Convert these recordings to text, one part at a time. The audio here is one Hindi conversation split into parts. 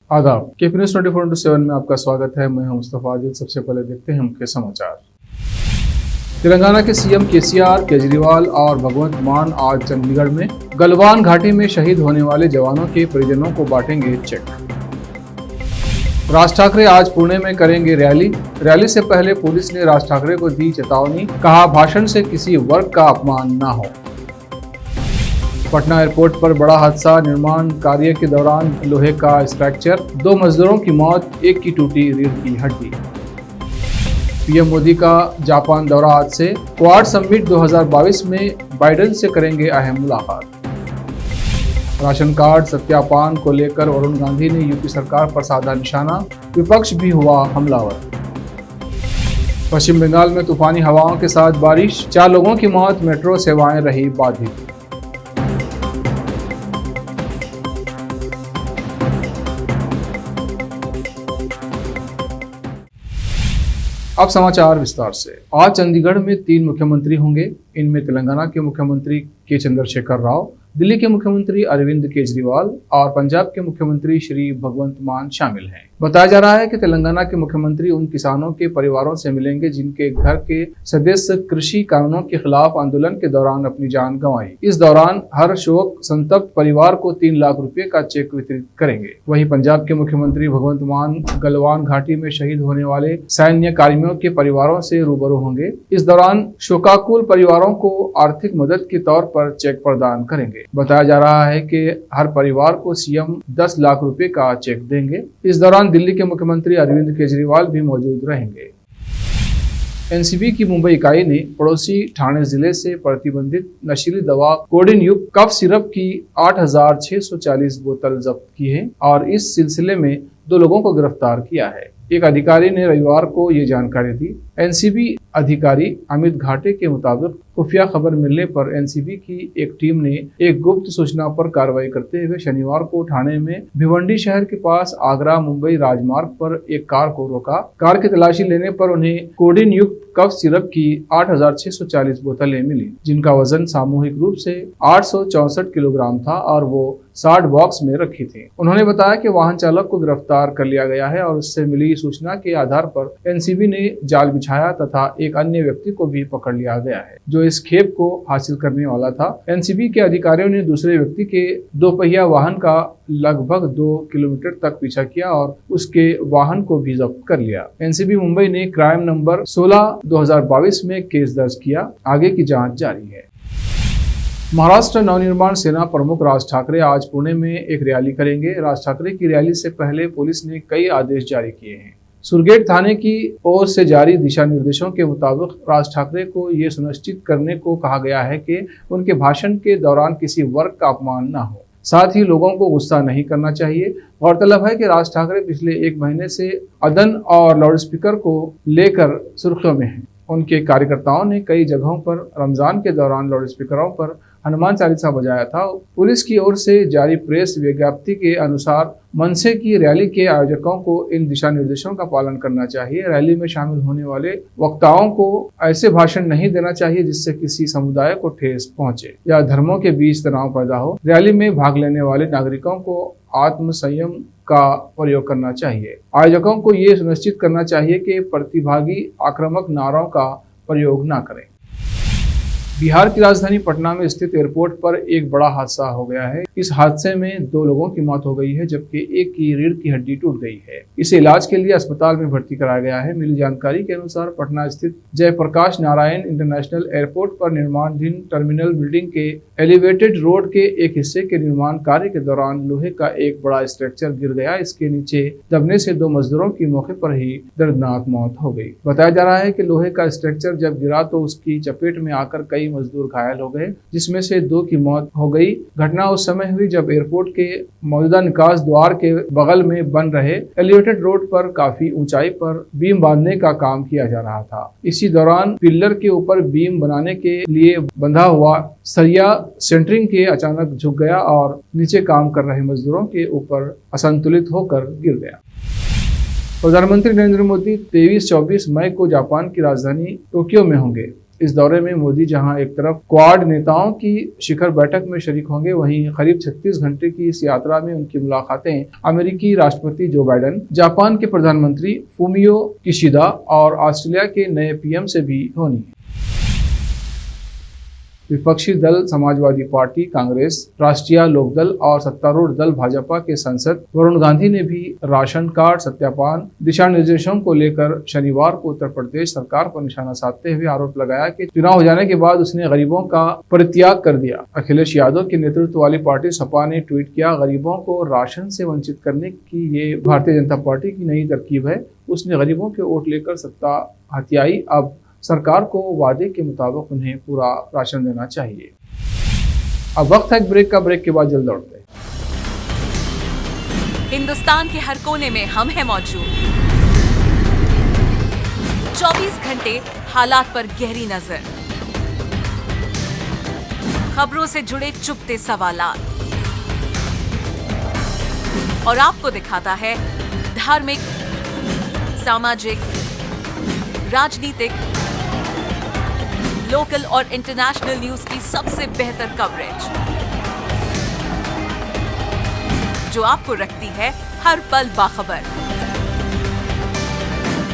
आदाब। केपी न्यूज 24/7 में आपका स्वागत है। मैं हूं मुस्तफा आदिल। सबसे पहले देखते हैं मुख्य समाचार। तेलंगाना के सीएम केसीआर, केजरीवाल और भगवंत मान आज चंडीगढ़ में गलवान घाटी में शहीद होने वाले जवानों के परिजनों को बांटेंगे चेक। राज ठाकरे आज पुणे में करेंगे रैली से पहले पुलिस ने राज ठाकरे को दी चेतावनी, कहा भाषण से किसी वर्ग का अपमान न हो। पटना एयरपोर्ट पर बड़ा हादसा, निर्माण कार्य के दौरान लोहे का स्ट्रक्चर, 2 मजदूरों की मौत, एक की टूटी रीढ़ की हड्डी। पीएम मोदी का जापान दौरा आज से, क्वाड समिट 2022 में बाइडेन से करेंगे अहम मुलाकात। राशन कार्ड सत्यापन को लेकर वरुण गांधी ने यूपी सरकार पर साधा निशाना, विपक्ष भी हुआ हमलावर। पश्चिम बंगाल में तूफानी हवाओं के साथ बारिश, 4 लोगों की मौत, मेट्रो सेवाएं रही बाधित। अब समाचार विस्तार से। आज चंडीगढ़ में 3 मुख्यमंत्री होंगे। इनमें तेलंगाना के मुख्यमंत्री के चंद्रशेखर राव, दिल्ली के मुख्यमंत्री अरविंद केजरीवाल और पंजाब के मुख्यमंत्री श्री भगवंत मान शामिल हैं। बताया जा रहा है कि तेलंगाना के मुख्यमंत्री उन किसानों के परिवारों से मिलेंगे जिनके घर के सदस्य कृषि कानूनों के खिलाफ आंदोलन के दौरान अपनी जान गंवाई। इस दौरान हर शोक संतप्त परिवार को 3 लाख रुपए का चेक वितरित करेंगे। वहीं पंजाब के मुख्यमंत्री भगवंत मान गलवान घाटी में शहीद होने वाले सैन्य कर्मियों के परिवारों से रूबरू होंगे। इस दौरान शोकाकुल परिवारों को आर्थिक मदद के तौर पर चेक प्रदान करेंगे। बताया जा रहा है कि हर परिवार को सीएम 10 लाख रुपए का चेक देंगे। इस दौरान दिल्ली के मुख्यमंत्री अरविंद केजरीवाल भी मौजूद रहेंगे। एनसीबी की मुंबई इकाई ने पड़ोसी ठाणे जिले से प्रतिबंधित नशीली दवा कोडेन युक्त कफ सिरप की 8,640 बोतल जब्त की है और इस सिलसिले में 2 लोगों को गिरफ्तार किया है। एक अधिकारी ने रविवार को ये जानकारी दी। एनसीबी अधिकारी अमित घाटे के मुताबिक खुफिया खबर मिलने पर एनसीबी की एक टीम ने एक गुप्त सूचना पर कार्रवाई करते हुए शनिवार को ठाणे में भिवंडी शहर के पास आगरा मुंबई राजमार्ग पर एक कार को रोका। कार की तलाशी लेने पर उन्हें कोडेन युक्त कफ सिरप की 8,640 बोतलें मिली, जिनका वजन सामूहिक रूप से 864 किलोग्राम था और वो 60 बॉक्स में रखी थी। उन्होंने बताया कि वाहन चालक को गिरफ्तार कर लिया गया है और उससे मिली सूचना के आधार पर एनसीबी ने जाल बिछाया तथा एक अन्य व्यक्ति को भी पकड़ लिया गया है जो इस खेप को हासिल करने वाला था। एनसीबी के अधिकारियों ने दूसरे व्यक्ति के 2 पहिया वाहन का लगभग 2 किलोमीटर तक पीछा किया और उसके वाहन को भी जब्त कर लिया। एनसीबी मुंबई ने क्राइम नंबर 16/2022 में केस दर्ज किया। आगे की जांच जारी है। महाराष्ट्र नवनिर्माण सेना प्रमुख राज ठाकरे आज पुणे में एक रैली करेंगे। राज ठाकरे की रैली से पहले पुलिस ने कई आदेश जारी किए हैं। सुरगेट थाने की ओर से जारी दिशा निर्देशों के मुताबिक राज ठाकरे को ये सुनिश्चित करने को कहा गया है कि उनके भाषण के दौरान किसी वर्ग का अपमान न हो, साथ ही लोगों को गुस्सा नहीं करना चाहिए। गौरतलब है कि राज ठाकरे पिछले 1 महीने से अदन और लाउडस्पीकर को लेकर सुर्खियों में हैं। उनके कार्यकर्ताओं ने कई जगहों पर रमजान के दौरान लाउडस्पीकरों पर हनुमान चालीसा बजाया था। पुलिस की ओर से जारी प्रेस विज्ञप्ति के अनुसार मनसे की रैली के आयोजकों को इन दिशा निर्देशों का पालन करना चाहिए। रैली में शामिल होने वाले वक्ताओं को ऐसे भाषण नहीं देना चाहिए जिससे किसी समुदाय को ठेस पहुंचे या धर्मों के बीच तनाव पैदा हो। रैली में भाग लेने वाले नागरिकों को आत्म संयम का प्रयोग करना चाहिए। आयोजकों को ये सुनिश्चित करना चाहिए कि प्रतिभागी आक्रामक नारों का प्रयोग न करें। बिहार की राजधानी पटना में स्थित एयरपोर्ट पर एक बड़ा हादसा हो गया है। इस हादसे में 2 लोगों की मौत हो गई है जबकि एक की रीढ़ की हड्डी टूट गई है। इसे इलाज के लिए अस्पताल में भर्ती कराया गया है। मिली जानकारी के अनुसार पटना स्थित जयप्रकाश नारायण इंटरनेशनल एयरपोर्ट पर निर्माणाधीन टर्मिनल बिल्डिंग के एलिवेटेड रोड के एक हिस्से के निर्माण कार्य के दौरान लोहे का एक बड़ा स्ट्रक्चर गिर गया। इसके नीचे दबने से 2 मजदूरों की मौके पर ही दर्दनाक मौत हो गई। बताया जा रहा है कि लोहे का स्ट्रक्चर जब गिरा तो उसकी चपेट में आकर कई मजदूर घायल हो गए, जिसमें से 2 की मौत हो गई। घटना उस समय हुई जब एयरपोर्ट के मौजूदा निकास द्वार के बगल में बन रहे एलिवेटेड रोड पर काफी ऊंचाई पर बीम बांधने का काम किया जा रहा था। इसी दौरान पिलर के ऊपर बीम बनाने के लिए बंधा हुआ सरिया सेंटरिंग के अचानक झुक गया और नीचे काम कर रहे मजदूरों के ऊपर असंतुलित होकर गिर गया। प्रधानमंत्री नरेंद्र मोदी 23-24 मई को जापान की राजधानी टोक्यो में होंगे। इस दौरे में मोदी जहां एक तरफ क्वाड नेताओं की शिखर बैठक में शरीक होंगे, वहीं करीब 36 घंटे की इस यात्रा में उनकी मुलाकातें अमेरिकी राष्ट्रपति जो बाइडेन, जापान के प्रधानमंत्री फूमियो किशिदा और ऑस्ट्रेलिया के नए पीएम से भी होनी है। विपक्षी दल समाजवादी पार्टी, कांग्रेस, राष्ट्रीय लोकदल और सत्तारूढ़ दल भाजपा के सांसद वरुण गांधी ने भी राशन कार्ड सत्यापन दिशा निर्देशों को लेकर शनिवार को उत्तर प्रदेश सरकार पर निशाना साधते हुए आरोप लगाया कि चुनाव हो जाने के बाद उसने गरीबों का परित्याग कर दिया। अखिलेश यादव के नेतृत्व वाली पार्टी सपा ने ट्वीट किया, गरीबों को राशन से वंचित करने की ये भारतीय जनता पार्टी की नई तरकीब है। उसने गरीबों के वोट लेकर सत्ता हथियाई, अब सरकार को वादे के मुताबिक उन्हें पूरा राशन देना चाहिए। अब वक्त है ब्रेक का, ब्रेक के बाद जल्द लौटते हैं। हिंदुस्तान के हर कोने में हम हैं मौजूद। 24 घंटे हालात पर गहरी नजर, खबरों से जुड़े चुपते सवालात, और आपको दिखाता है धार्मिक, सामाजिक, राजनीतिक, लोकल और इंटरनेशनल न्यूज की सबसे बेहतर कवरेज, जो आपको रखती है हर पल बाखबर।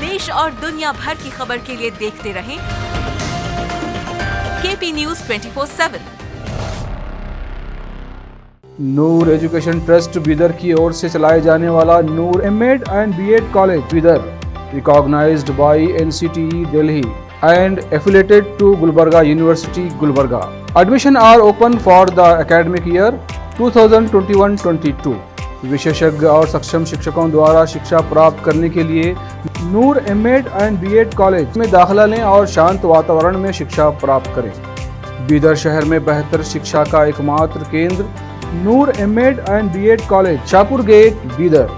देश और दुनिया भर की खबर के लिए देखते रहें KP news 24/7। Noor education trust Bidar की ओर से चलाए जाने वाला Noor MEd and BEd college Bidar, recognized by NCTE Delhi and affiliated to Gulbarga University, Gulbarga. Admission are open for the academic year 2021-22. विशेषज्ञ और सक्षम शिक्षकों द्वारा शिक्षा प्राप्त करने के लिए नूर एमएड एंड बीएड कॉलेज में दाखिला लें और शांत वातावरण में शिक्षा प्राप्त करें। बीदर शहर में बेहतर शिक्षा का एकमात्र केंद्र Noor MEd and BEd college, Shahpur gate, Bidar.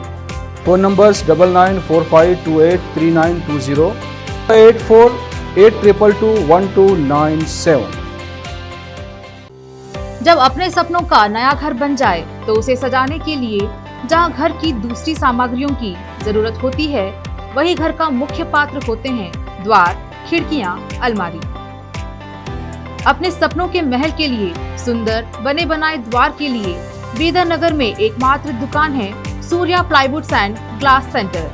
Phone numbers 9945283920, 8482221297। जब अपने सपनों का नया घर बन जाए तो उसे सजाने के लिए जहां घर की दूसरी सामग्रियों की जरूरत होती है, वही घर का मुख्य पात्र होते हैं द्वार, खिड़कियां, अलमारी। अपने सपनों के महल के लिए सुंदर बने बनाए द्वार के लिए बीदर नगर में एकमात्र दुकान है Surya plywoods and glass centre,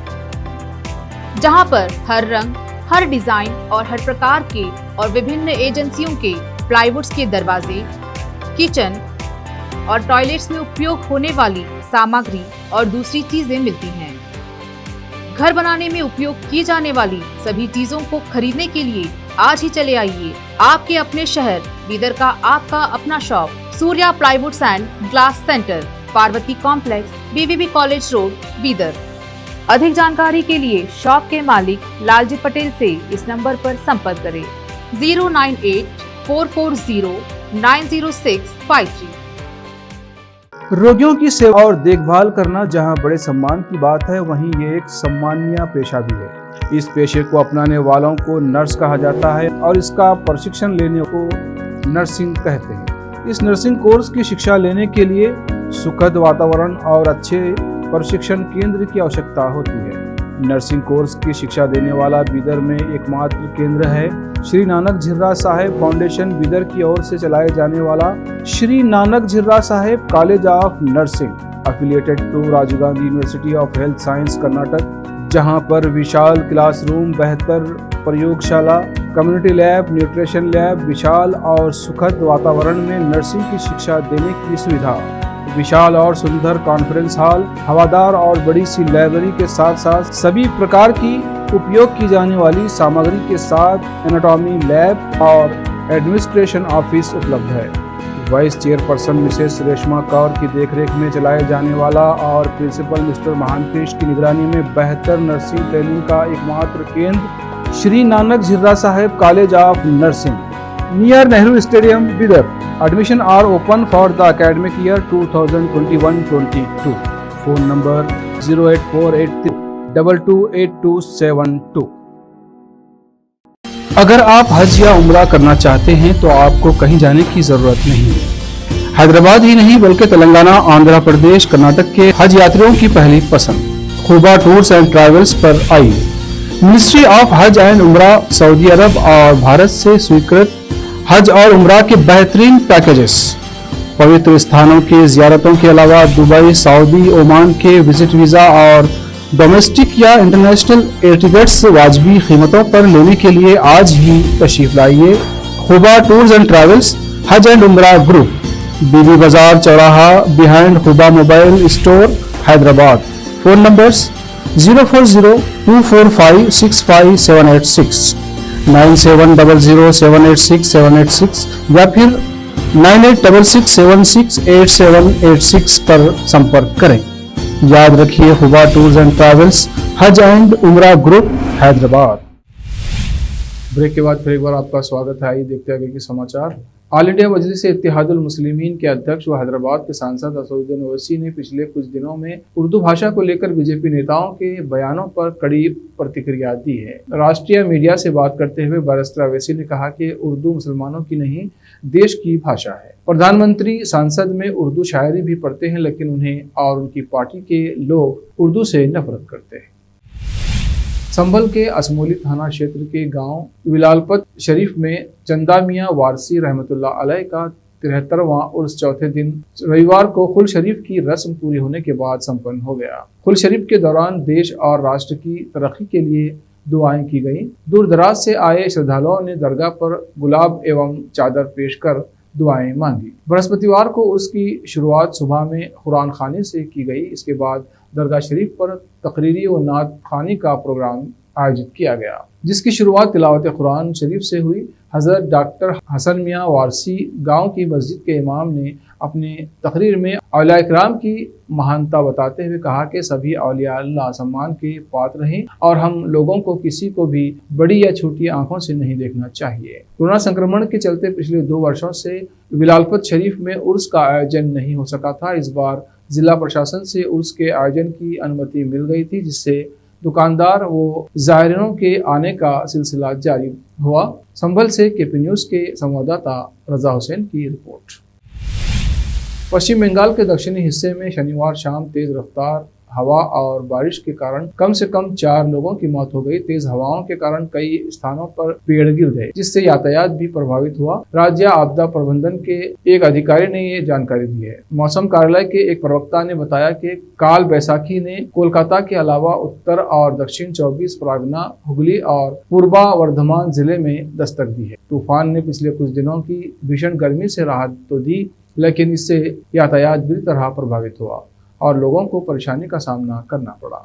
जहां पर हर रंग, हर डिजाइन और हर प्रकार के और विभिन्न एजेंसियों के प्लाईवुड्स के दरवाजे, किचन और टॉयलेट्स में उपयोग होने वाली सामग्री और दूसरी चीजें मिलती हैं। घर बनाने में उपयोग की जाने वाली सभी चीजों को खरीदने के लिए आज ही चले आइए आपके अपने शहर बीदर का आपका अपना shop Surya plywoods and glass centre, Parvati complex, BVB college road, Bidar. अधिक जानकारी के लिए शॉप के मालिक लालजी पटेल से इस नंबर पर संपर्क करें 09844090653। रोगियों की सेवा और देखभाल करना जहां बड़े सम्मान की बात है, वहीं ये एक सम्माननीय पेशा भी है। इस पेशे को अपनाने वालों को नर्स कहा जाता है और इसका प्रशिक्षण लेने को नर्सिंग कहते हैं। इस नर्सिंग कोर्स की शिक्षा लेने के लिए सुखद वातावरण और अच्छे प्रशिक्षण केंद्र की आवश्यकता होती है। नर्सिंग कोर्स की शिक्षा देने वाला बीदर में एकमात्र केंद्र है श्री नानक झिर्रा साहेब फाउंडेशन बीदर की ओर से चलाए जाने वाला Shri Nanak Jhirra Saheb college of nursing, affiliated to Rajiv Gandhi university of health science, Karnataka, जहां पर विशाल क्लासरूम, बेहतर प्रयोगशाला, कम्युनिटी लैब, न्यूट्रिशन लैब, विशाल और सुखद वातावरण में नर्सिंग की शिक्षा देने की सुविधा, विशाल और सुंदर कॉन्फ्रेंस हॉल, हवादार और बड़ी सी लाइब्रेरी के साथ साथ सभी प्रकार की उपयोग की जाने वाली सामग्री के साथ एनाटॉमी लैब और एडमिनिस्ट्रेशन ऑफिस उपलब्ध है। Vice chairperson Mrs Reshma Kaur की देखरेख में चलाए जाने वाला और प्रिंसिपल मिस्टर महांतेश की निगरानी में बेहतर नर्सिंग ट्रेनिंग का एकमात्र केंद्र Shri Nanak Jhirra Saheb college of nursing, near Nehru stadium, Bidar. Admission are open for the academic year 2021-22. Phone number 08483228272। अगर आप हज या उम्रा करना चाहते हैं तो आपको कहीं जाने की जरूरत नहीं है। हैदराबाद ही नहीं बल्कि तेलंगाना, आंध्र प्रदेश, कर्नाटक के हज यात्रियों की पहली पसंद खुबा टूर्स एंड ट्रैवल्स पर आइए। मिनिस्ट्री ऑफ हज एंड उम्रा सऊदी अरब और भारत से स्वीकृत हज और उम्रा के बेहतरीन पैकेजेस, पवित्र स्थानों की जियारतों के अलावा दुबई, सऊदी, ओमान के विजिट वीजा और डोमेस्टिक या इंटरनेशनल एयर टिकट्स वाजबी कीमतों पर लेने के लिए आज ही तशरीफ लाइए। हुबा टूर्स एंड ट्रैवल्स, हज एंड उम्रा ग्रुप, बीबी बाजार चौराहा, behind Huba mobile store, Hyderabad. Phone numbers 04024565786, 9700786786 या फिर 9866768786 पर संपर्क करें। याद रखिए, हुबा टूर्स एंड ट्रैवल्स, हज एंड उम्रा ग्रुप, हैदराबाद। ब्रेक के बाद फिर एक बार आपका स्वागत है। आइए देखते हैं आगे के समाचार। ऑल इंडिया मजलिस इत्तेहादुल मुस्लिमीन के अध्यक्ष व हैदराबाद के सांसद असदुद्दीन ओवैसी ने पिछले कुछ दिनों में उर्दू भाषा को लेकर बीजेपी नेताओं के बयानों पर कड़ी प्रतिक्रिया दी है। राष्ट्रीय मीडिया से बात करते हुए बैरिस्टर ओवैसी ने कहा कि उर्दू मुसलमानों की नहीं, देश की भाषा है। प्रधानमंत्री संसद में उर्दू शायरी भी पढ़ते हैं, लेकिन उन्हें और उनकी पार्टी के लोग उर्दू से नफरत करते हैं। संभल के असमोली थाना क्षेत्र के गांव विलालपत शरीफ में चंदा मियां वारसी रहमतुल्लाह अलैह का 73वां उर्स चौथे दिन रविवार को खुल शरीफ की रस्म पूरी होने के बाद संपन्न हो गया। खुल शरीफ के दौरान देश और राष्ट्र की तरक्की के लिए दुआएं की गई। दूर दराज से आए श्रद्धालुओं ने दरगाह पर गुलाब एवं चादर पेश कर दुआएं मांगी। बृहस्पतिवार को उर्स की शुरुआत सुबह में कुरान खानी से की गई। इसके बाद दरगाह शरीफ पर तकरीरी व नात खानी का प्रोग्राम आयोजित किया गया, जिसकी शुरुआत तिलावत कुरान शरीफ से हुई। हजरत डॉक्टर हसन मियां वारसी गांव की मस्जिद के इमाम ने अपने तकरीर में औलिया इकराम की महानता बताते हुए कहा कि सभी औलिया अल्लाह सम्मान के पात्र हैं और हम लोगों को किसी को भी बड़ी या छोटी आंखों से नहीं देखना चाहिए। कोरोना संक्रमण के चलते पिछले 2 वर्षों से विलालपत शरीफ में उर्स का आयोजन नहीं हो सका था। इस बार जिला प्रशासन से उर्स के आयोजन की अनुमति मिल गई थी, जिससे दुकानदार व ज़ायरीनों के आने का सिलसिला जारी हुआ। संभल से केपी न्यूज़ के संवाददाता रजा हुसैन की रिपोर्ट। पश्चिम बंगाल के दक्षिणी हिस्से में शनिवार शाम तेज रफ्तार हवा और बारिश के कारण कम से कम 4 लोगों की मौत हो गई। तेज हवाओं के कारण कई स्थानों पर पेड़ गिर गए, जिससे यातायात भी प्रभावित हुआ। राज्य आपदा प्रबंधन के एक अधिकारी ने ये जानकारी दी है। मौसम कार्यालय के एक प्रवक्ता ने बताया कि काल बैसाखी ने कोलकाता के अलावा उत्तर और दक्षिण 24 परगना, हुगली और पूर्वा वर्धमान जिले में दस्तक दी है। तूफान ने पिछले कुछ दिनों की भीषण गर्मी से राहत तो दी, लेकिन इससे यातायात बुरी तरह प्रभावित हुआ और लोगों को परेशानी का सामना करना पड़ा।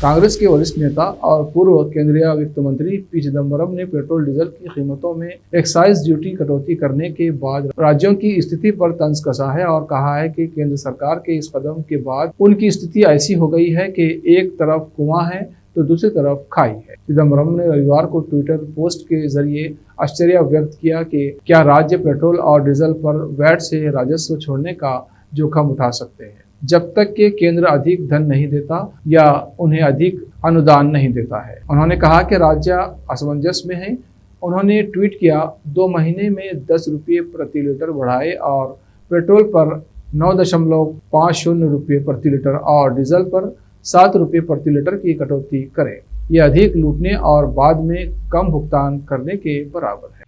कांग्रेस के वरिष्ठ नेता और पूर्व केंद्रीय वित्त मंत्री पी चिदम्बरम ने पेट्रोल डीजल की कीमतों में एक्साइज ड्यूटी कटौती करने के बाद राज्यों की स्थिति पर तंज कसा है और कहा है कि केंद्र सरकार के इस कदम के बाद उनकी स्थिति ऐसी हो गई है कि एक तरफ कुआं है तो दूसरी तरफ खाई है। चिदम्बरम ने रविवार को ट्विटर पोस्ट के जरिए आश्चर्य व्यक्त किया कि क्या राज्य पेट्रोल और डीजल पर वैट से राजस्व छोड़ने का जोखिम उठा सकते हैं जब तक कि केंद्र अधिक धन नहीं देता या उन्हें अधिक अनुदान नहीं देता है। उन्होंने कहा कि राज्य असमंजस में है। उन्होंने ट्वीट किया, 2 महीने में 10 रुपये प्रति लीटर बढ़ाए और पेट्रोल पर 9.50 रुपये प्रति लीटर और डीजल पर 7 रुपये प्रति लीटर की कटौती करें। यह अधिक लूटने और बाद में कम भुगतान करने के बराबर है।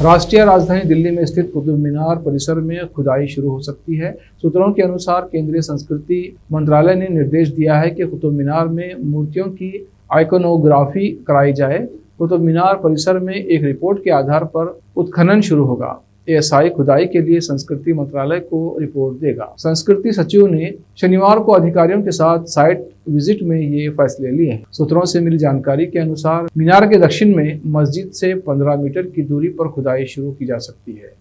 राष्ट्रीय राजधानी दिल्ली में स्थित कुतुब मीनार परिसर में खुदाई शुरू हो सकती है। सूत्रों के अनुसार केंद्रीय संस्कृति मंत्रालय ने निर्देश दिया है कि कुतुब मीनार में मूर्तियों की आइकोनोग्राफी कराई जाए। कुतुब मीनार परिसर में एक रिपोर्ट के आधार पर उत्खनन शुरू होगा। एएसआई खुदाई के लिए संस्कृति मंत्रालय को रिपोर्ट देगा। संस्कृति सचिव ने शनिवार को अधिकारियों के साथ साइट विजिट में ये फैसले लिए हैं। सूत्रों से मिली जानकारी के अनुसार मीनार के दक्षिण में मस्जिद से 15 मीटर की दूरी पर खुदाई शुरू की जा सकती है।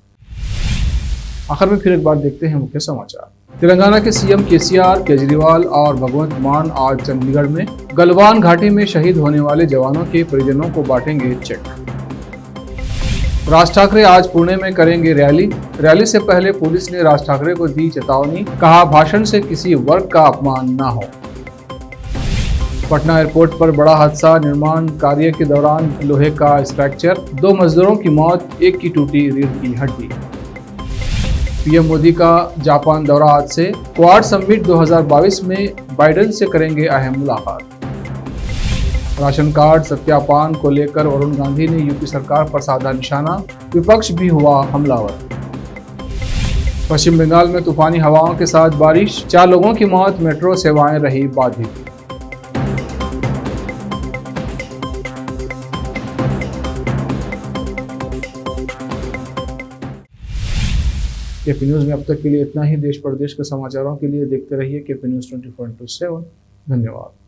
आखिर में फिर एक बार देखते हैं मुख्य समाचार। तेलंगाना के सीएम केसीआर, केजरीवाल और भगवंत मान आज चंडीगढ़ में गलवान घाटी में शहीद होने वाले जवानों के परिजनों को बांटेंगे चेक। राज ठाकरे आज पुणे में करेंगे रैली से पहले पुलिस ने राज ठाकरे को दी चेतावनी, कहा भाषण से किसी वर्ग का अपमान न हो। पटना एयरपोर्ट पर बड़ा हादसा, निर्माण कार्य के दौरान लोहे का स्ट्रक्चर, 2 मजदूरों की मौत, एक की टूटी रीढ़ की हड्डी। पीएम मोदी का जापान दौरा आज से, क्वाड समिट 2022 में बाइडेन से करेंगे अहम मुलाकात। राशन कार्ड सत्यापन को लेकर वरुण गांधी ने यूपी सरकार पर साधा निशाना, विपक्ष भी हुआ हमलावर। पश्चिम बंगाल में तूफानी हवाओं के साथ बारिश, 4 लोगों की मौत, मेट्रो सेवाएं रही बाधित। केपी न्यूज में अब तक के लिए इतना ही। देश प्रदेश के समाचारों के लिए देखते रहिए केपी न्यूज 24/7। धन्यवाद।